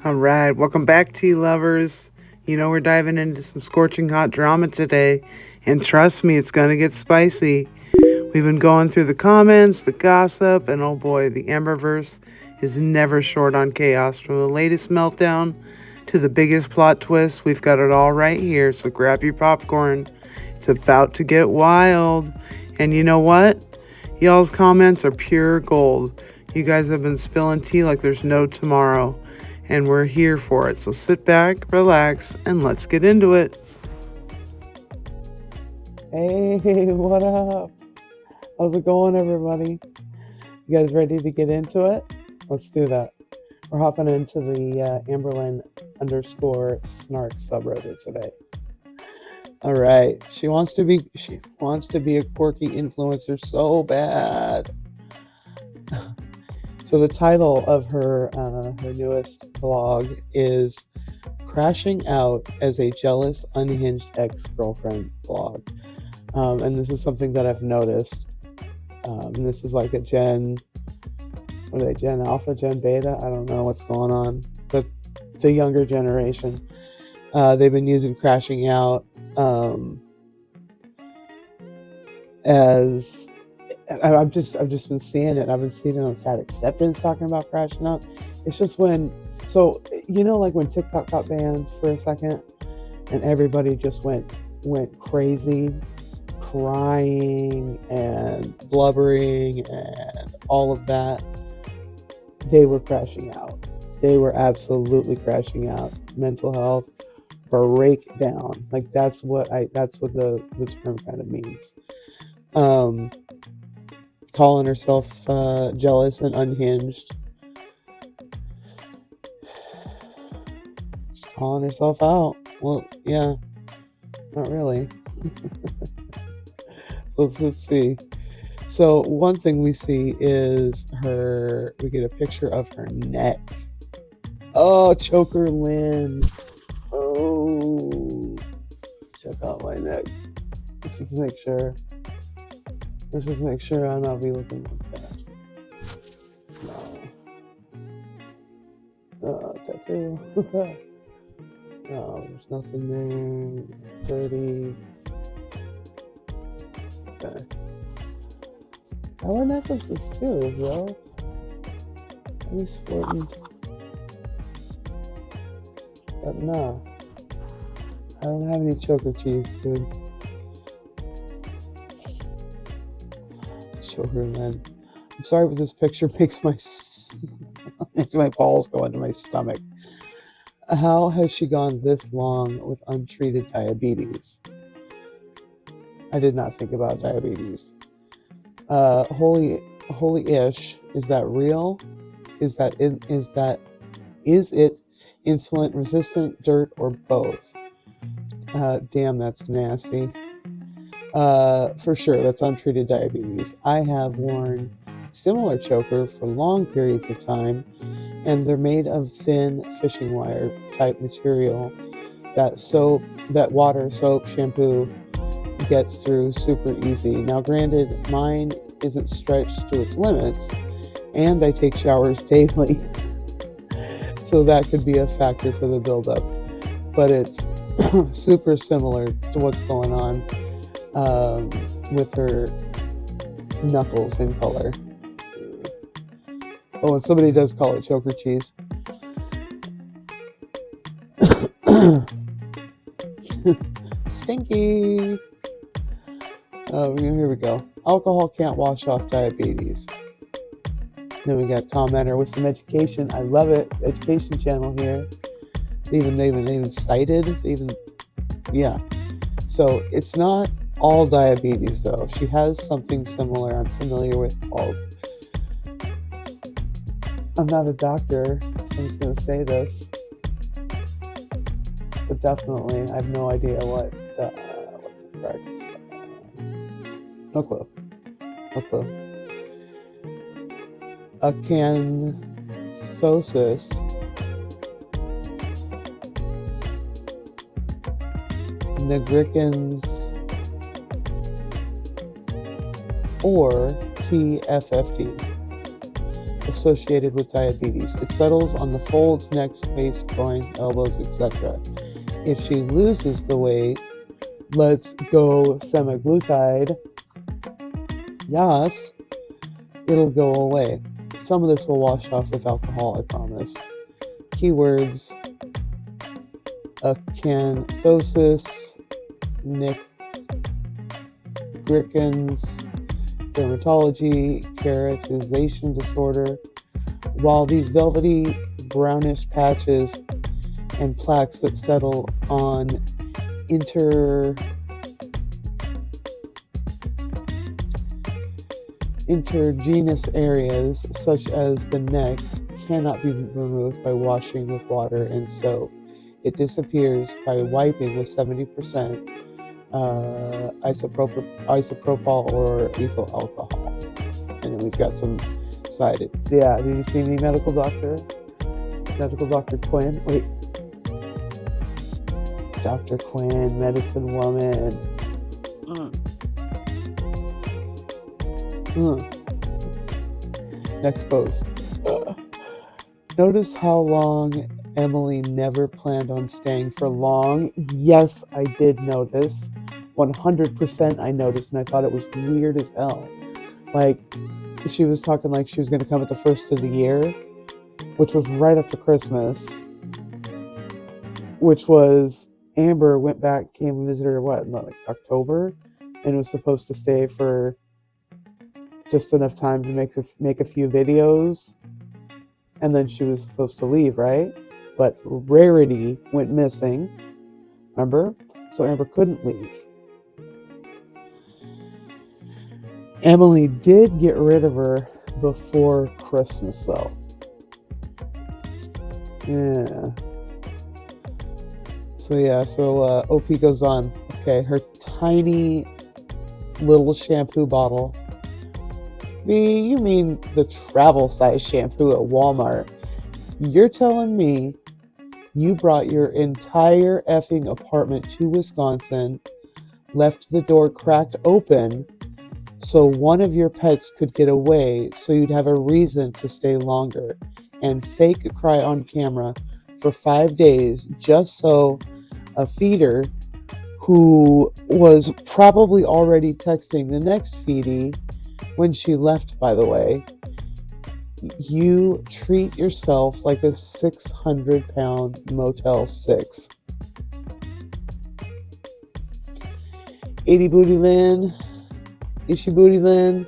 All right, welcome back, tea lovers. We're diving into some scorching hot drama today, and trust me, it's gonna get spicy. We've been going through the comments, the gossip, and oh boy, the Amberverse is never short on chaos. From the latest meltdown to the biggest plot twist, we've got it all right here, so grab your popcorn. It's about to get wild. And you know what? Y'all's comments are pure gold. You guys have been spilling tea like there's no tomorrow, and we're here for it. So sit back, relax, and let's get into it. Hey, what up? How's it going, everybody? You guys ready to get into it? Let's do that. We're hopping into the Amberlyn_snark subreddit today. All right. She wants to be a quirky influencer so bad. So the title of her newest blog is "Crashing Out as a Jealous, Unhinged Ex-Girlfriend Blog," and this is something that I've noticed. And this is like a Gen Alpha, Gen Beta. I don't know what's going on, but the younger generation, they've been using "crashing out" as I've just been seeing it. I've been seeing it on Fat Acceptance talking about crashing out. It's just like when TikTok got banned for a second, and everybody just went crazy, crying and blubbering and all of that. They were crashing out. They were absolutely crashing out. Mental health breakdown. Like that's what the term kind of means. Calling herself jealous and unhinged. She's calling herself out. Well, yeah, not really. So let's see. So one thing we see is we get a picture of her neck. Oh, Choker Lynn. Oh, check out my neck. Let's just make sure I'm not be looking like that. No. Tattoo. No, there's nothing there. Dirty. Okay. I wear necklaces too, yo. I'm sporting. But no. I don't have any choker cheese, dude. Choker, man. I'm sorry, but this picture makes my balls go into my stomach. How has she gone this long with untreated diabetes? I did not think about diabetes. Holy ish. Is that real? Is it insulin resistant, dirt, or both? Damn, that's nasty. For sure, that's untreated diabetes. I have worn similar choker for long periods of time, and they're made of thin fishing wire type material that water, soap, shampoo gets through super easy. Now, granted, mine isn't stretched to its limits, and I take showers daily, so that could be a factor for the buildup. But it's super similar to what's going on with her knuckles in color. Oh, and somebody does call it choker cheese. Stinky. Here we go. Alcohol can't wash off diabetes. Then we got commenter with some education. I love it. Education channel here. They even cited. Yeah. So it's not all diabetes though. She has something similar I'm familiar with called. I'm not a doctor, so I'm just gonna say this. But definitely, I have no idea what's the correct. No clue. Acanthosis nigricans or TFFD. associated with diabetes. It settles on the folds, necks, waist, groins, elbows, etc. If she loses the weight, let's go semaglutide, yes, it'll go away. Some of this will wash off with alcohol, I promise. Keywords: acanthosis, nigricans, dermatology, keratization disorder. While these velvety brownish patches and plaques that settle on intergenous areas such as the neck cannot be removed by washing with water and soap. It disappears by wiping with 70% isopropyl or ethyl alcohol. And then we've got some side. Yeah, did you see me, medical doctor? Medical Dr. Quinn? Wait. Dr. Quinn, medicine woman. Next post. Notice how long Emily never planned on staying for long. Yes, I did notice. 100% I noticed, and I thought it was weird as hell. Like, she was talking like she was going to come at the first of the year, which was right after Christmas, which was Amber went back, came and visited her, what, in like October, and was supposed to stay for just enough time to make a few videos, and then she was supposed to leave, right? But Rarity went missing, remember? So Amber couldn't leave. Emily did get rid of her before Christmas, though. Yeah. So OP goes on. Okay, her tiny little shampoo bottle. You mean the travel size shampoo at Walmart? You're telling me you brought your entire effing apartment to Wisconsin, left the door cracked open so one of your pets could get away so you'd have a reason to stay longer, and fake cry on camera for 5 days just so a feeder who was probably already texting the next feedie when she left, by the way. You treat yourself like a 600-pound Motel 6. 80 Booty Lynn, Ishi Booty Lynn,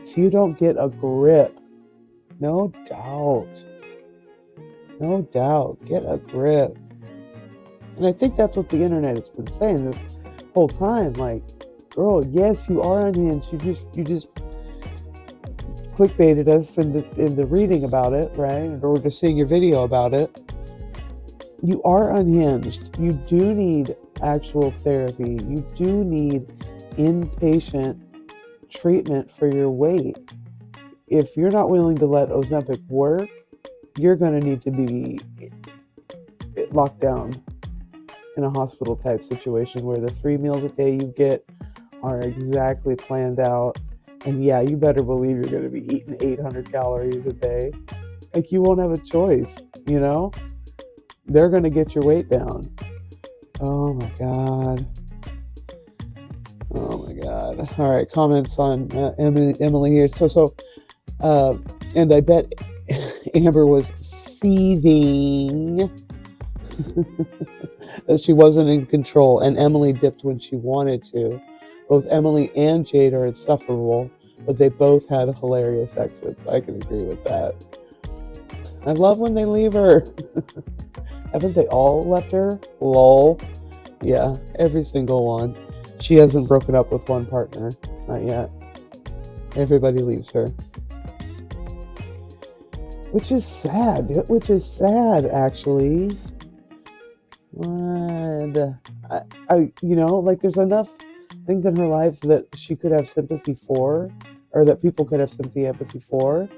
if you don't get a grip, no doubt, get a grip. And I think that's what the internet has been saying this whole time. Like, girl, yes, you are unhinged. You just clickbaited us into reading about it, right? Or just seeing your video about it. You are unhinged. You do need actual therapy. You do need inpatient treatment for your weight. If you're not willing to let Ozempic work, you're going to need to be locked down in a hospital type situation where the 3 meals a day you get are exactly planned out. And yeah, you better believe you're going to be eating 800 calories a day. Like, you won't have a choice, you know? They're going to get your weight down. Oh my God. All right, comments on Emily here. And I bet Amber was seething that she wasn't in control, and Emily dipped when she wanted to. Both Emily and Jade are insufferable, but they both had hilarious exits. I can agree with that. I love when they leave her. Haven't they all left her? Lol. Yeah, every single one. She hasn't broken up with one partner. Not yet. Everybody leaves her. Which is sad, actually. What? Like, there's enough things in her life that she could have sympathy for, or that people could have empathy for.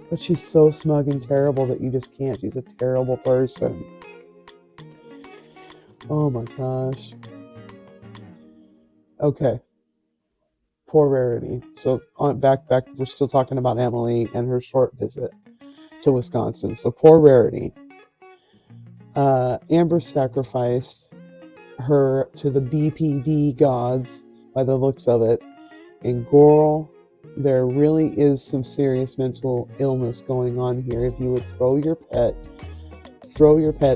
But she's so smug and terrible that you just can't. She's a terrible person. Oh my gosh. Okay. Poor Rarity. So on back, we're still talking about Emily and her short visit to Wisconsin. So poor Rarity. Amber sacrificed her to the BPD gods by the looks of it. And girl, there really is some serious mental illness going on here. If you would throw your pet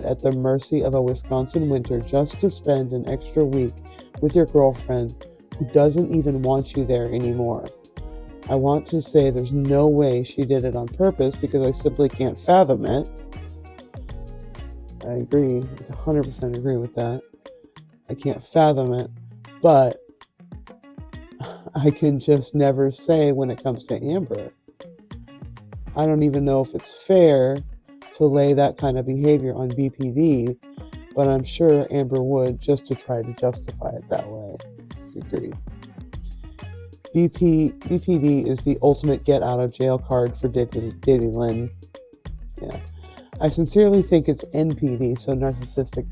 at the mercy of a Wisconsin winter just to spend an extra week with your girlfriend who doesn't even want you there anymore. I want to say there's no way she did it on purpose because I simply can't fathom it. I agree, 100% agree with that. I can't fathom it, but I can just never say when it comes to Amber. I don't even know if it's fair to lay that kind of behavior on BPD, but I'm sure Amber would just to try to justify it that way. Agreed. BPD is the ultimate get out of jail card for Diddy Lynn. Yeah. I sincerely think it's NPD, so narcissistic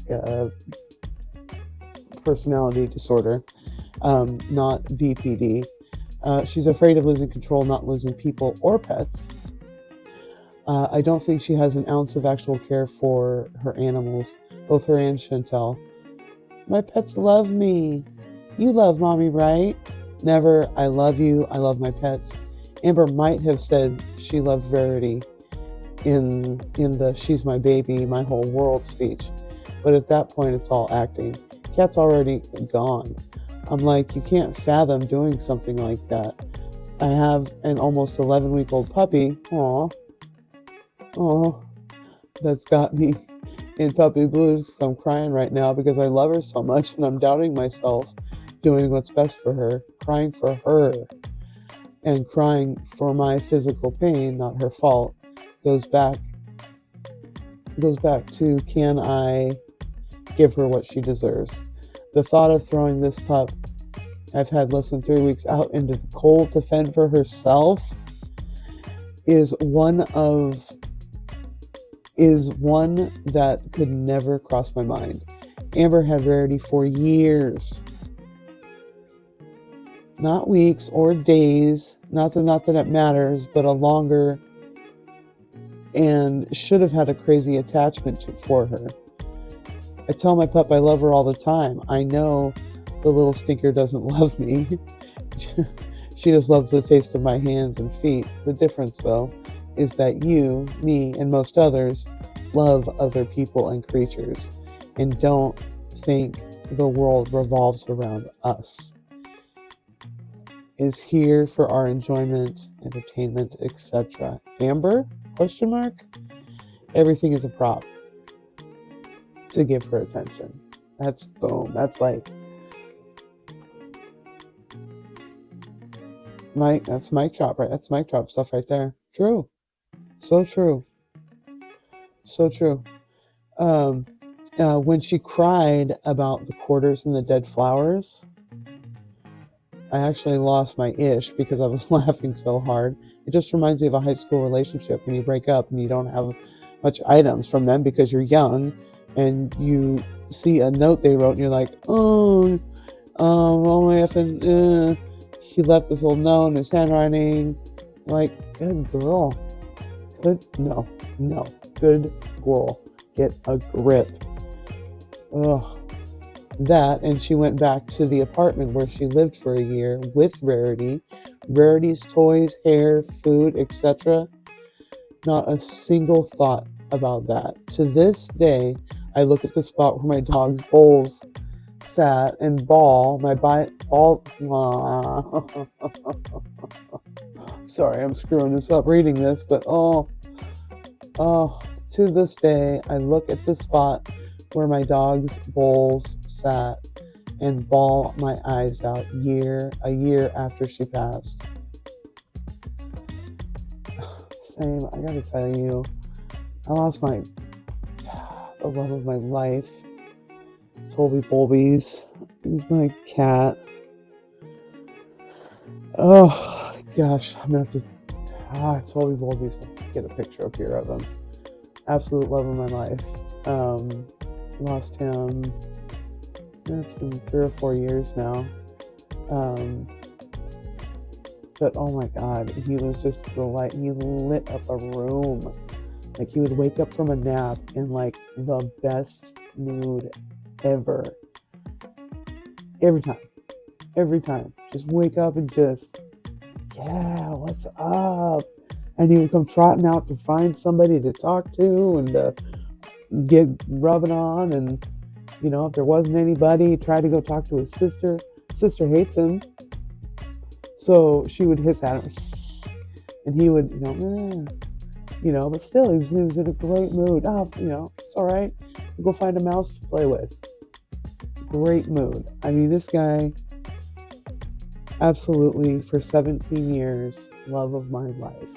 personality disorder, not BPD. She's afraid of losing control, not losing people or pets. I don't think she has an ounce of actual care for her animals, both her and Chantel. My pets love me. You love mommy, right? Never. I love you. I love my pets. Amber might have said she loved Verity in the she's my baby, my whole world speech. But at that point, it's all acting. Cat's already gone. I'm like, you can't fathom doing something like that. I have an almost 11-week-old puppy. Aw, that's got me in puppy blues. I'm crying right now because I love her so much and I'm doubting myself doing what's best for her, crying for her and crying for my physical pain, not her fault. Goes back to, can I give her what she deserves? The thought of throwing this pup I've had less than 3 weeks out into the cold to fend for herself is one that could never cross my mind. Amber had Rarity for years. Not weeks or days, not that it matters, but a longer, and should have had a crazy attachment for her. I tell my pup I love her all the time. I know the little stinker doesn't love me. She just loves the taste of my hands and feet. The difference, though, is that you, me, and most others love other people and creatures and don't think the world revolves around us. Is here for our enjoyment, entertainment, etc. Amber? Question mark? Everything is a prop to give her attention. That's boom. That's like that's mic drop, right? That's mic drop stuff right there. True. So true. So true. When she cried about the quarters and the dead flowers, I actually lost my ish because I was laughing so hard. It just reminds me of a high school relationship when you break up and you don't have much items from them because you're young and you see a note they wrote and you're like, he left this little note in his handwriting. Like, good girl. Good girl. Get a grip. Ugh. That, and she went back to the apartment where she lived for a year with Rarity. Rarity's toys, hair, food, etc. Not a single thought about that. To this day, I look at the spot where my dog's bowls sat and sorry, I'm screwing this up reading this, but to this day, I look at the spot where my dog's bowls sat and bawl my eyes out a year after she passed. Same, I gotta tell you, I lost the love of my life. Toby Bolbies. He's my cat. Oh, gosh, I'm gonna have to, Toby Bolbies, get a picture up here of him. Absolute love of my life. Lost him, it's been 3 or 4 years now. But oh my God, he was just the light. He lit up a room. Like he would wake up from a nap in like the best mood ever. Every time. Every time. Just wake up and just, yeah, what's up? And he would come trotting out to find somebody to talk to and get rubbing on. And, you know, if there wasn't anybody, he'd try to go talk to his sister. Sister hates him. So she would hiss at him. And he would, but still, he was in a great mood. Oh, it's all right. We'll go find a mouse to play with. Great mood. I mean, this guy, absolutely, for 17 years, love of my life.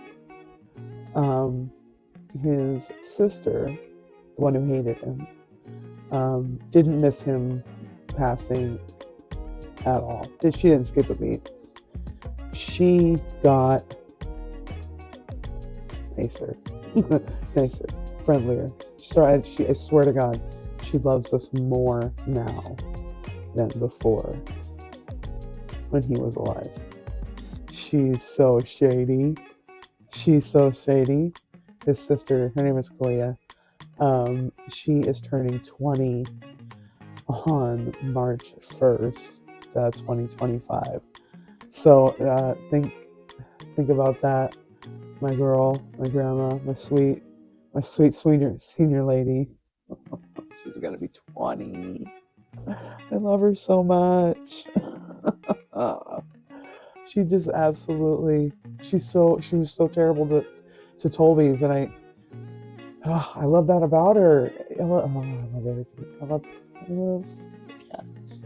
His sister, the one who hated him, didn't miss him passing at all. She didn't skip a beat. She got nicer, friendlier. I swear to God, she loves us more now than before when he was alive. She's so shady. His sister, her name is Kalia. She is turning 20 on March 1st, 2025. So think about that. My girl, my grandma, my sweet senior lady. She's gonna be 20. I love her so much. She just absolutely. She was so terrible to Tolby's, and I love that about her. I love everything. I love cats.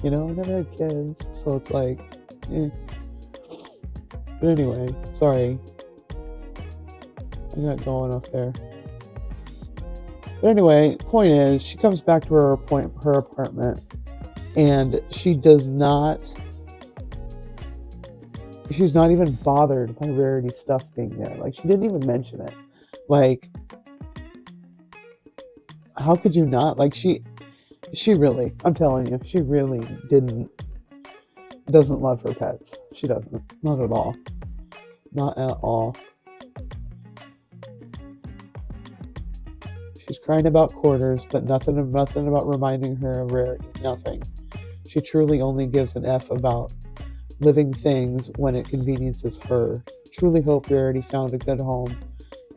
I never had kids, so it's like, eh. But anyway, sorry. I got going off there. But anyway, point is, she comes back to her apartment, and she's not even bothered by Rarity stuff being there. Like, she didn't even mention it. Like, how could you not? Like, she really, I'm telling you, she really doesn't love her pets. She doesn't. Not at all. Not at all. She's crying about quarters, but nothing about reminding her of Rarity. Nothing. She truly only gives an F about living things when it conveniences her. Truly hope Rarity found a good home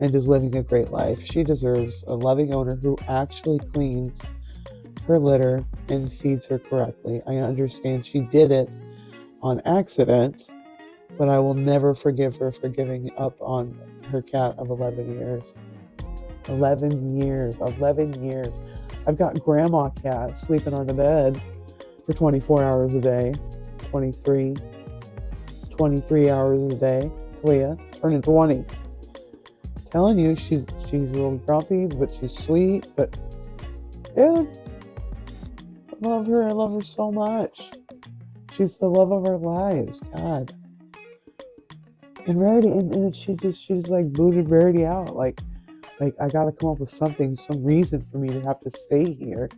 and is living a great life. She deserves a loving owner who actually cleans her litter and feeds her correctly. I understand she did it on accident, but I will never forgive her for giving up on her cat of 11 years. 11 years. I've got grandma cat sleeping on the bed for 24 hours a day. 23 hours a day. Clea, turning 20. Telling you, she's a little grumpy, but she's sweet. But dude, I love her so much. She's the love of our lives. God. And Rarity, and she just like booted Rarity out. Like I gotta come up with some reason for me to have to stay here.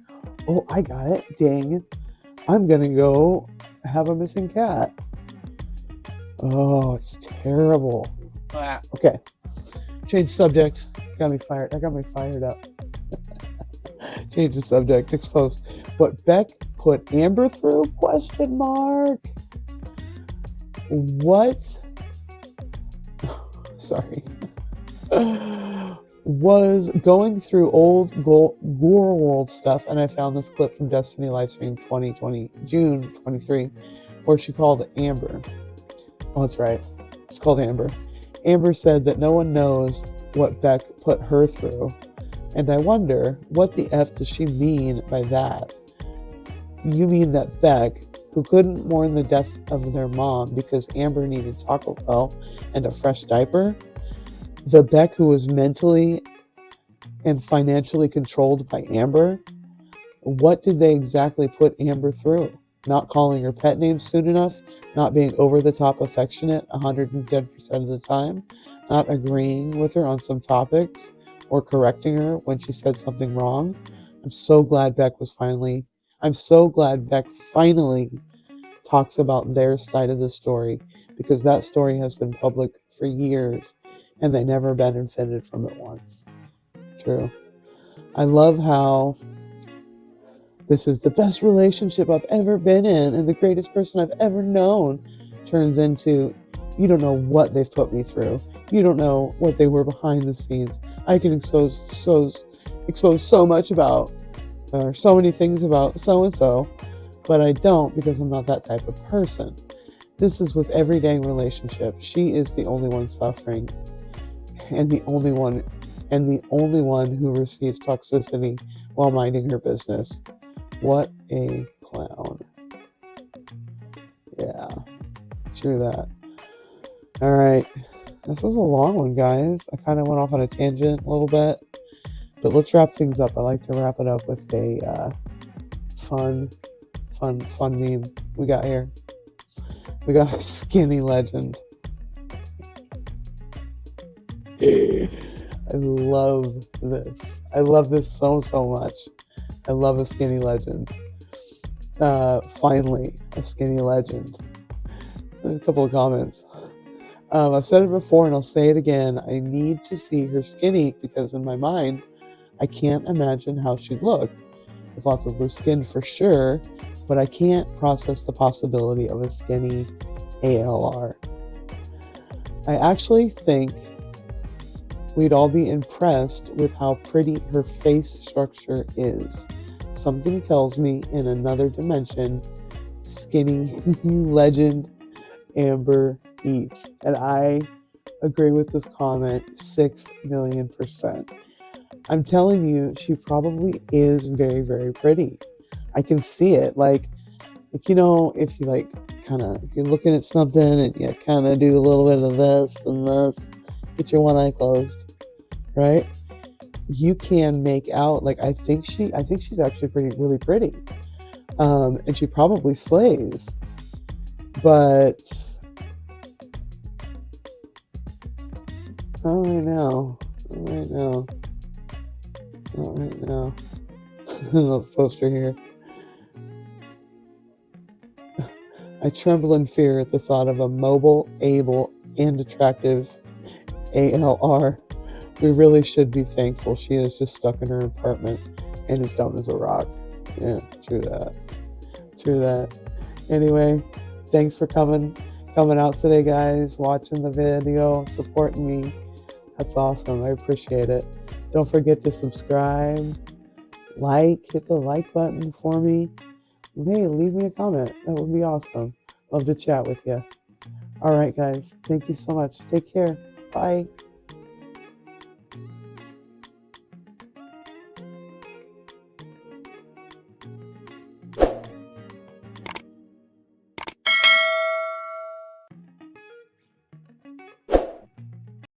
Oh, I got it. Dang. I'm gonna go have a missing cat. Oh, it's terrible. Okay. Change subject. Got me fired. I got me fired up. Change the subject. Exposed what Beck put Amber through? ? What? Sorry. Was going through old GORLS stuff, and I found this clip from Destiny Livestream 2020, June 23, where she called Amber. Oh, that's right. She called Amber. Amber said that no one knows what Beck put her through, and I wonder, what the F does she mean by that? You mean that Beck, who couldn't mourn the death of their mom because Amber needed Taco Bell and a fresh diaper? The Beck who was mentally and financially controlled by Amber? What did they exactly put Amber through? Not calling her pet names soon enough? Not being over-the-top affectionate 110% of the time? Not agreeing with her on some topics? Or correcting her when she said something wrong? I'm so glad Beck finally talks about their side of the story because that story has been public for years and they never benefited from it once. True. I love how this is the best relationship I've ever been in and the greatest person I've ever known turns into, you don't know what they've put me through. You don't know what they were behind the scenes. I can expose so much about, or so many things about so-and-so, but I don't because I'm not that type of person. This is with every dang relationship. She is the only one suffering and the only one who receives toxicity while minding her business. What a clown. Yeah, true that. All right. This was a long one, guys. I kind of went off on a tangent a little bit, but let's wrap things up. I like to wrap it up with a fun meme we got here. We got a skinny legend. I love this. I love this so much. I love a skinny legend. Finally, a skinny legend. There's a couple of comments. I've said it before and I'll say it again. I need to see her skinny because in my mind, I can't imagine how she'd look. With lots of loose skin for sure, but I can't process the possibility of a skinny ALR. I actually think we'd all be impressed with how pretty her face structure is. Something tells me in another dimension, skinny legend Amber eats. And I agree with this comment 6,000,000%. I'm telling you, she probably is very, very pretty. I can see it. Like you know, if you if you're looking at something and you kind of do a little bit of this and this, get your one eye closed, right? You can make out, I think she's actually really pretty. And she probably slays. But not right now. Another poster here. I tremble in fear at the thought of a mobile, able, and attractive ALR. We really should be thankful she is just stuck in her apartment and is dumb as a rock. Yeah, true that. Anyway, thanks for coming out today, guys, watching the video, supporting me. That's awesome. I appreciate it. Don't forget to subscribe, hit the like button for me. Hey, leave me a comment. That would be awesome. Love to chat with you. All right, guys. Thank you so much. Take care. Bye.